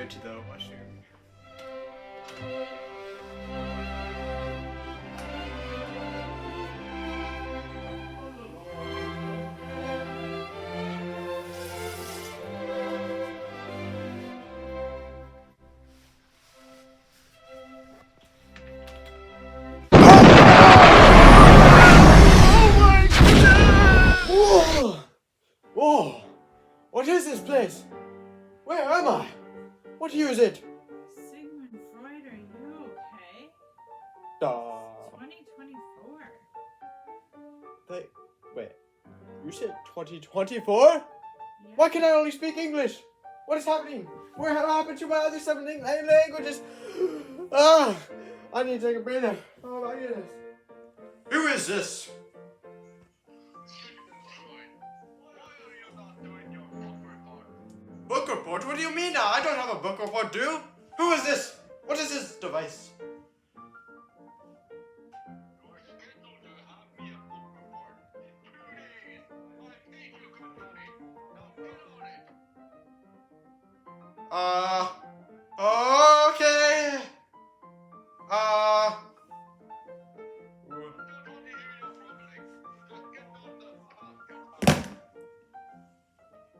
empty though. Watch you. Whoa! Whoa! What is this place? Where am I? What year is it? Sigmund Freud, are you okay? 2024. Wait. You said 2024? Why can I only speak English? What is happening? What happened to my other 7 languages? I need to take a breather. Oh my goodness. Who is this? Book report? What do you mean now? I don't have a book report, do you? Who is this? What is this device? Okay.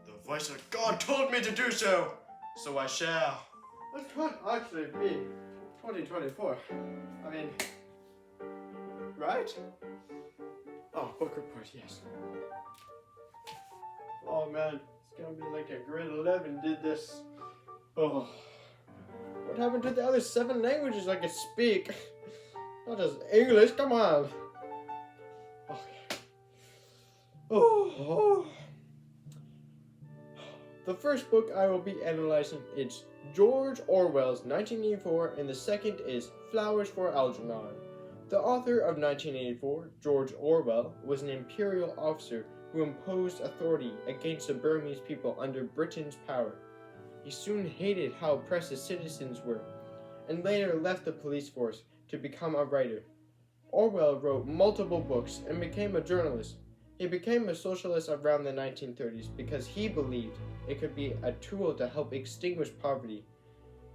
The voice of God told me to do so, so I shall. That could actually be 2024. I mean, right? Oh, book report, yes. Oh man, it's gonna be like a grade 11 did this. Oh. What happened to the other 7 languages I could speak? Not just English, come on. Okay. Oh. The first book I will be analyzing is George Orwell's 1984, and the second is Flowers for Algernon. The author of 1984, George Orwell, was an imperial officer who imposed authority against the Burmese people under Britain's power. He soon hated how oppressed his citizens were, and later left the police force to become a writer. Orwell wrote multiple books and became a journalist. He became a socialist around the 1930s because he believed it could be a tool to help extinguish poverty.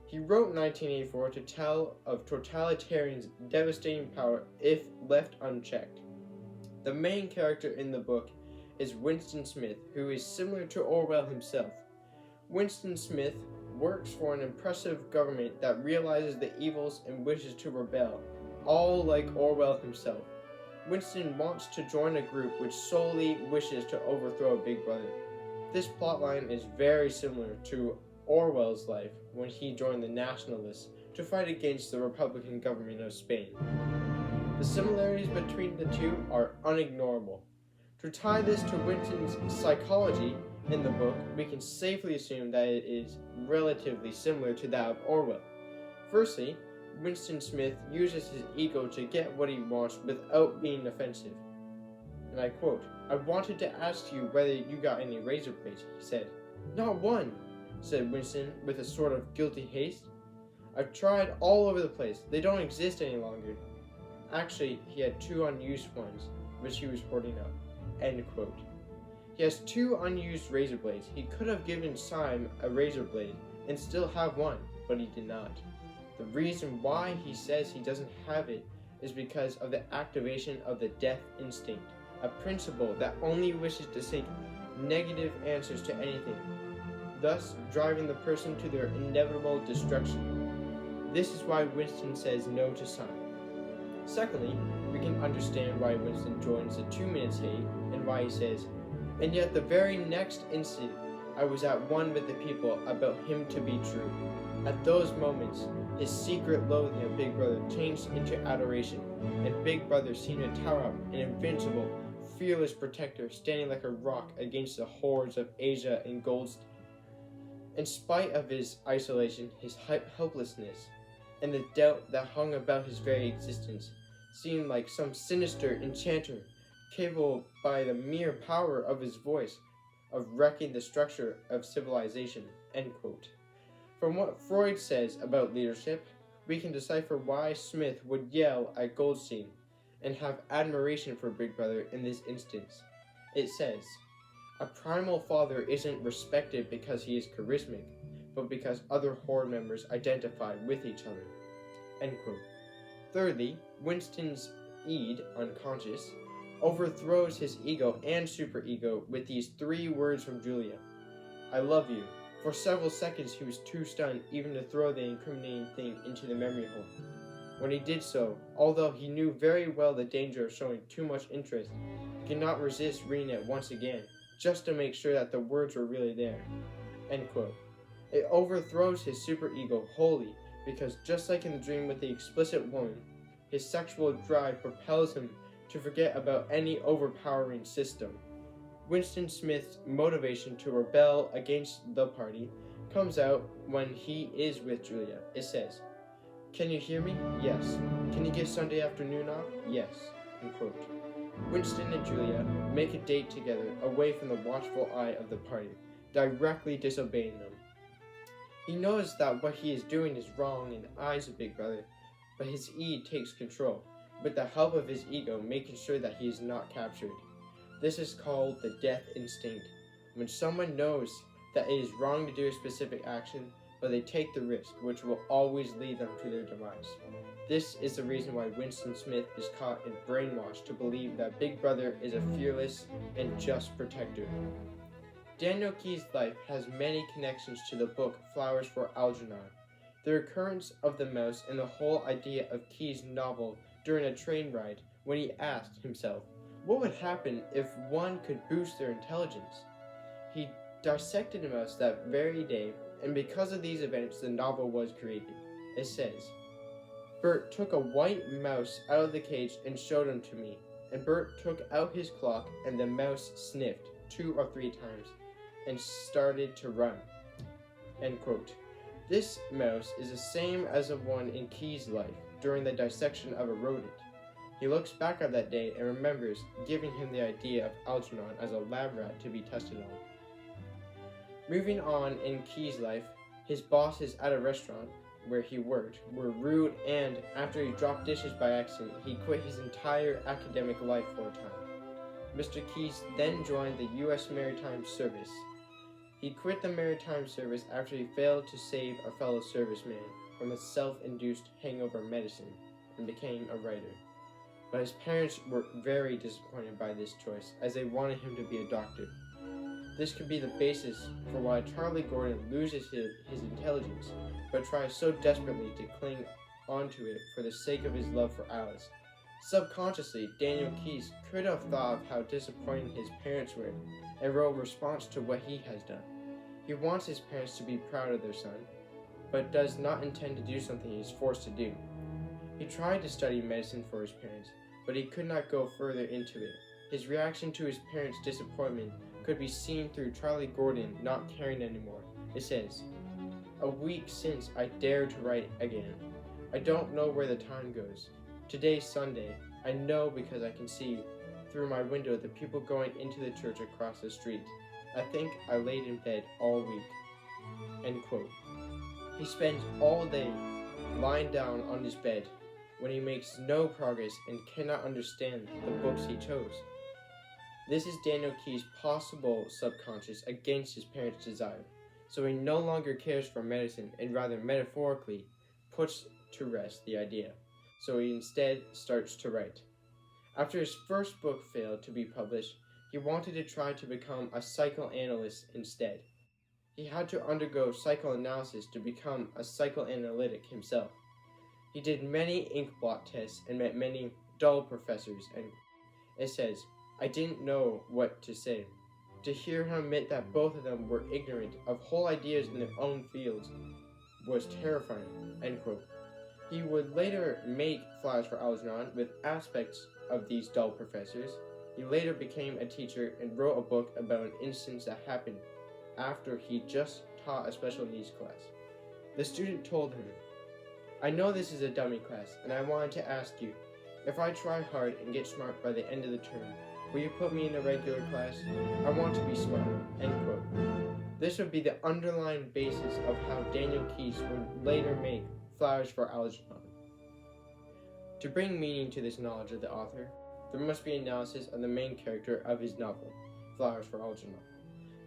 He wrote 1984 to tell of totalitarians' devastating power if left unchecked. The main character in the book is Winston Smith, who is similar to Orwell himself. Winston Smith works for an oppressive government that realizes the evils and wishes to rebel, all like Orwell himself. Winston wants to join a group which solely wishes to overthrow Big Brother. This plotline is very similar to Orwell's life when he joined the Nationalists to fight against the Republican government of Spain. The similarities between the two are unignorable. To tie this to Winston's psychology in the book, we can safely assume that it is relatively similar to that of Orwell. Firstly, Winston Smith uses his ego to get what he wants without being offensive. And I quote, "I wanted to ask you whether you got any razor blades," he said. "Not one," said Winston with a sort of guilty haste. "I've tried all over the place. They don't exist any longer." Actually, he had 2 unused ones, which he was hoarding up. End quote. He has 2 unused razor blades. He could have given Syme a razor blade and still have one, but he did not. The reason why he says he doesn't have it is because of the activation of the death instinct, a principle that only wishes to seek negative answers to anything, thus driving the person to their inevitable destruction. This is why Winston says no to Syme. Secondly, we can understand why Winston joins the 2 minutes hate and why he says, "And yet the very next instant I was at one with the people about him to be true." At those moments, his secret loathing of Big Brother changed into adoration, and Big Brother seemed to tower up, an invincible, fearless protector standing like a rock against the hordes of Asia and Goldstein. In spite of his isolation, his helplessness, and the doubt that hung about his very existence, seemed like some sinister enchanter, capable by the mere power of his voice of wrecking the structure of civilization. End quote. From what Freud says about leadership, we can decipher why Smith would yell at Goldstein and have admiration for Big Brother in this instance. It says, "A primal father isn't respected because he is charismatic, but because other horde members identify with each other. End quote. Thirdly, Winston's id, unconscious, overthrows his ego and superego with these 3 words from Julia. I love you. For several seconds he was too stunned even to throw the incriminating thing into the memory hole. When he did so, although he knew very well the danger of showing too much interest, he could not resist reading it once again, just to make sure that the words were really there. End quote. It overthrows his superego wholly, because just like in the dream with the explicit woman, his sexual drive propels him to forget about any overpowering system. Winston Smith's motivation to rebel against the party comes out when he is with Julia. It says, "Can you hear me? Yes. Can you get Sunday afternoon off? Yes." End quote. Winston and Julia make a date together away from the watchful eye of the party, directly disobeying them. He knows that what he is doing is wrong in the eyes of Big Brother, but his id takes control, with the help of his ego making sure that he is not captured. This is called the death instinct, when someone knows that it is wrong to do a specific action, but they take the risk, which will always lead them to their demise. This is the reason why Winston Smith is caught and brainwashed to believe that Big Brother is a fearless and just protector. Daniel Keyes' life has many connections to the book Flowers for Algernon. The recurrence of the mouse and the whole idea of Keyes' novel during a train ride when he asked himself, what would happen if one could boost their intelligence? He dissected a mouse that very day, and because of these events, the novel was created. It says, Bert took a white mouse out of the cage and showed him to me, and Bert took out his clock, and the mouse sniffed 2 or 3 times and started to run. End quote. This mouse is the same as the one in Keyes' life during the dissection of a rodent. He looks back at that day and remembers giving him the idea of Algernon as a lab rat to be tested on. Moving on in Keyes' life, his bosses at a restaurant where he worked were rude, and after he dropped dishes by accident, he quit his entire academic life for a time. Mr. Keyes then joined the U.S. Maritime Service. He quit the Maritime Service after he failed to save a fellow serviceman from a self-induced hangover medicine and became a writer. But his parents were very disappointed by this choice, as they wanted him to be a doctor. This could be the basis for why Charlie Gordon loses his intelligence, but tries so desperately to cling onto it for the sake of his love for Alice. Subconsciously, Daniel Keyes could have thought of how disappointing his parents were and wrote a response to what he has done. He wants his parents to be proud of their son, but does not intend to do something he is forced to do. He tried to study medicine for his parents, but he could not go further into it. His reaction to his parents' disappointment could be seen through Charlie Gordon not caring anymore. It says, "A week since I dared to write again. I don't know where the time goes. Today's Sunday. I know because I can see through my window the people going into the church across the street. I think I laid in bed all week." End quote. He spends all day lying down on his bed when he makes no progress and cannot understand the books he chose. This is Daniel Keyes' possible subconscious against his parents' desire, so he no longer cares for medicine and rather metaphorically puts to rest the idea, so he instead starts to write. After his first book failed to be published, he wanted to try to become a psychoanalyst instead. He had to undergo psychoanalysis to become a psychoanalytic himself. He did many ink blot tests and met many dull professors, and it says, "I didn't know what to say." To hear him admit that both of them were ignorant of whole ideas in their own fields was terrifying. End quote. He would later make Flowers for Algernon with aspects of these dull professors. He later became a teacher and wrote a book about an instance that happened after he just taught a special needs class. The student told him, "I know this is a dummy class, and I wanted to ask you, if I try hard and get smart by the end of the term, will you put me in a regular class? I want to be smart." End quote. This would be the underlying basis of how Daniel Keyes would later make Flowers for Algernon. To bring meaning to this knowledge of the author, there must be analysis of the main character of his novel, Flowers for Algernon.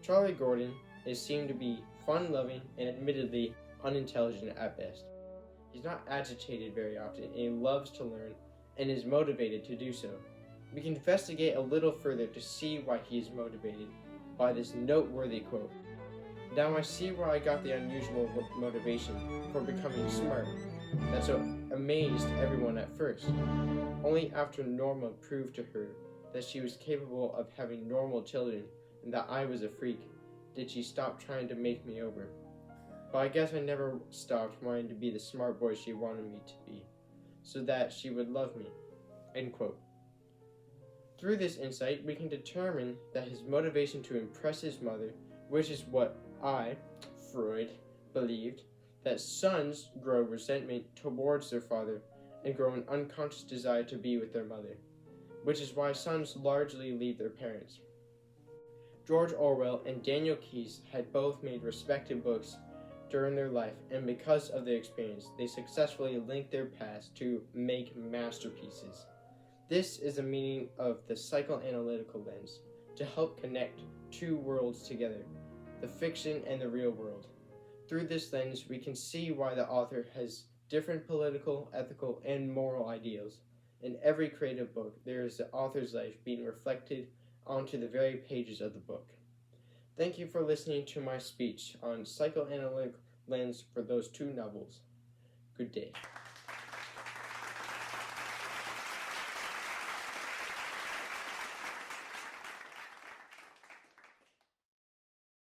Charlie Gordon is seen to be fun-loving and admittedly unintelligent at best. He's not agitated very often, and he loves to learn and is motivated to do so. We can investigate a little further to see why he is motivated by this noteworthy quote. Now I see where I got the unusual motivation for becoming smart that so amazed everyone at first. Only after Norma proved to her that she was capable of having normal children and that I was a freak did she stop trying to make me over. But I guess I never stopped wanting to be the smart boy she wanted me to be, so that she would love me." End quote. Through this insight, we can determine that his motivation to impress his mother, which is what I, Freud, believed, that sons grow resentment towards their father and grow an unconscious desire to be with their mother, which is why sons largely leave their parents. George Orwell and Daniel Keyes had both made respected books during their life, and because of their experience, they successfully linked their past to make masterpieces. This is the meaning of the psychoanalytical lens, to help connect two worlds together, the fiction and the real world. Through this lens, we can see why the author has different political, ethical, and moral ideals. In every creative book, there is the author's life being reflected onto the very pages of the book. Thank you for listening to my speech on psychoanalytic lens for those two novels. Good day.